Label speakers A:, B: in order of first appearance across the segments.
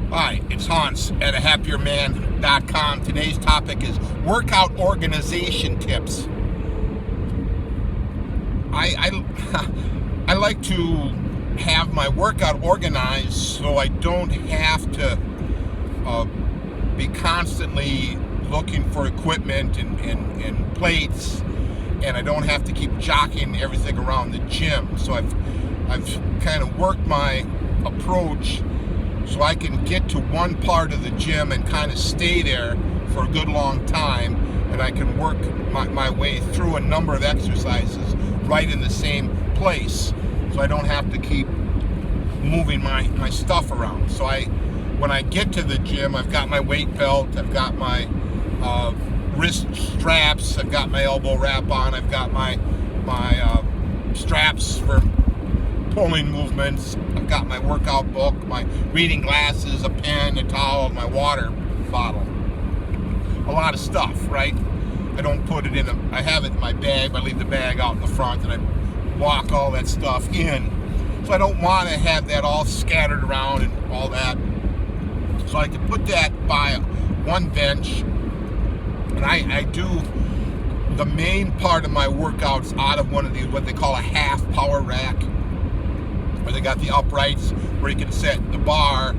A: Hi, it's Hans at ahappierman.com. Today's topic is workout organization tips. I I like to have my workout organized so I don't have to uh, be constantly looking for equipment and plates, and I don't have to keep jockeying everything around the gym. So I've kind of worked my approach so I can get to one part of the gym and kind of stay there for a good long time, and I can work my way through a number of exercises right in the same place, so I don't have to keep moving my stuff around. So when I get to the gym, I've got my weight belt, I've got my wrist straps, I've got my elbow wrap on, I've got my straps for pulling movements, I've got my workout book, my reading glasses, a pen, a towel, my water bottle. A lot of stuff, right? I don't put it I have it in my bag, but I leave the bag out in the front and I walk all that stuff in. So I don't want to have that all scattered around and all that. So I can put that by one bench, and I do the main part of my workouts out of one of these, what they call a half power rack, where they got the uprights where you can set the bar,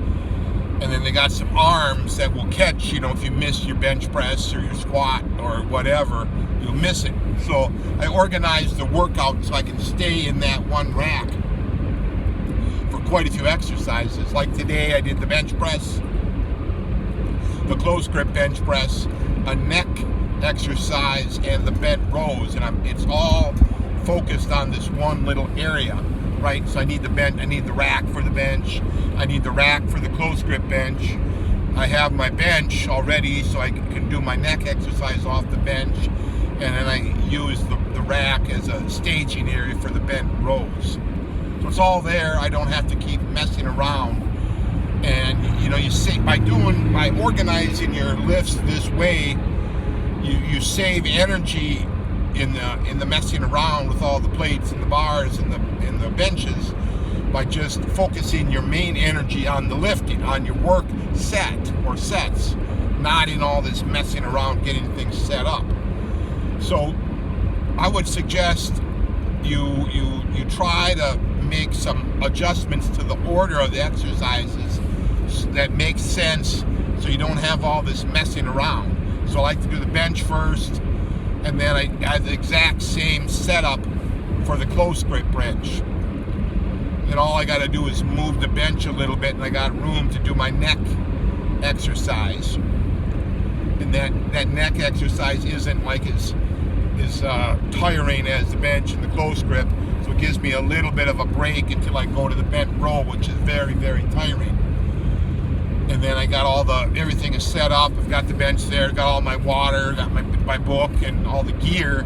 A: and then they got some arms that will catch, if you miss your bench press or your squat or whatever, you'll miss it. So I organize the workout so I can stay in that one rack for quite a few exercises. Like today I did the bench press, the close grip bench press, a neck exercise, and the bent rows, and it's all focused on this one little area, right? So I need the rack for the bench, I need the rack for the close grip bench. I have my bench already, so I can do my neck exercise off the bench, and then I use the rack as a staging area for the bent rows. So it's all there. I don't have to keep messing around. And you save by organizing your lifts this way. You save energy in the messing around with all the plates and the bars and the benches by just focusing your main energy on the lifting, on your work set or sets, not in all this messing around getting things set up. So I would suggest you try to make some adjustments to the order of the exercises that make sense, so you don't have all this messing around. So I like to do the bench first, and then I have the exact same setup for the close grip bench. Then all I got to do is move the bench a little bit, and I got room to do my neck exercise. And that neck exercise isn't like as tiring as the bench and the close grip, so it gives me a little bit of a break until I go to the bent row, which is very, very tiring. And then I got everything is set up. I've got the bench there, got all my water, got my book and all the gear.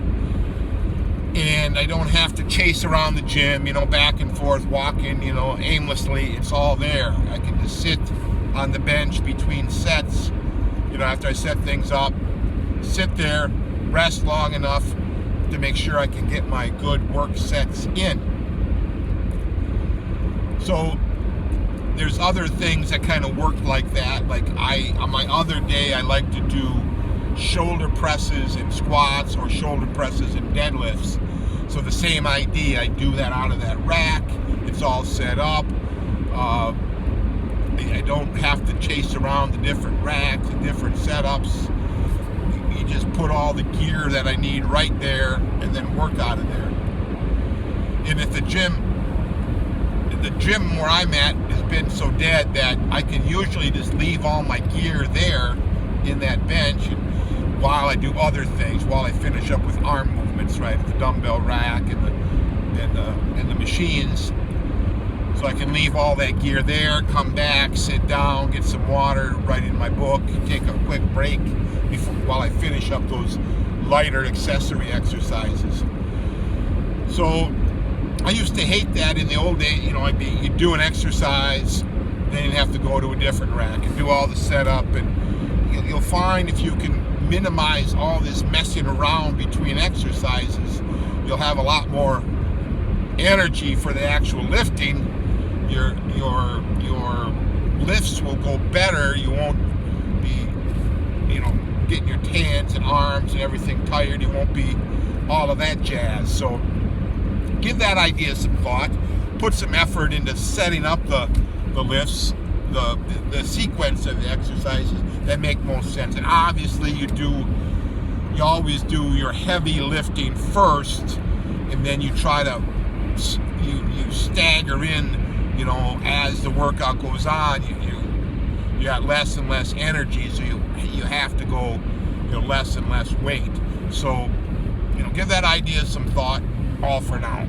A: And I don't have to chase around the gym, back and forth, walking, aimlessly. It's all there. I can just sit on the bench between sets, after I set things up, sit there, rest long enough to make sure I can get my good work sets in. So there's other things that kind of work like that. Like on my other day, I like to do shoulder presses and squats, or shoulder presses and deadlifts. So the same idea, I do that out of that rack. It's all set up. I don't have to chase around the different racks and different setups. You just put all the gear that I need right there and then work out of there. And if the gym where I'm at has been so dead that I can usually just leave all my gear there in that bench while I do other things, while I finish up with arm movements, right, the dumbbell rack and the machines. So I can leave all that gear there, come back, sit down, get some water, write in my book, take a quick break while I finish up those lighter accessory exercises. So I used to hate that in the old days. You'd do an exercise, then you'd have to go to a different rack and do all the setup. And you'll find if you can minimize all this messing around between exercises, you'll have a lot more energy for the actual lifting. Your lifts will go better. You won't be, getting your hands and arms and everything tired. You won't be all of that jazz. So give that idea some thought. Put some effort into setting up the lifts, the sequence of the exercises that make most sense. And obviously you always do your heavy lifting first, and then you try to you stagger in, as the workout goes on. You got less and less energy, so you have to go less and less weight. So give that idea some thought. All for now.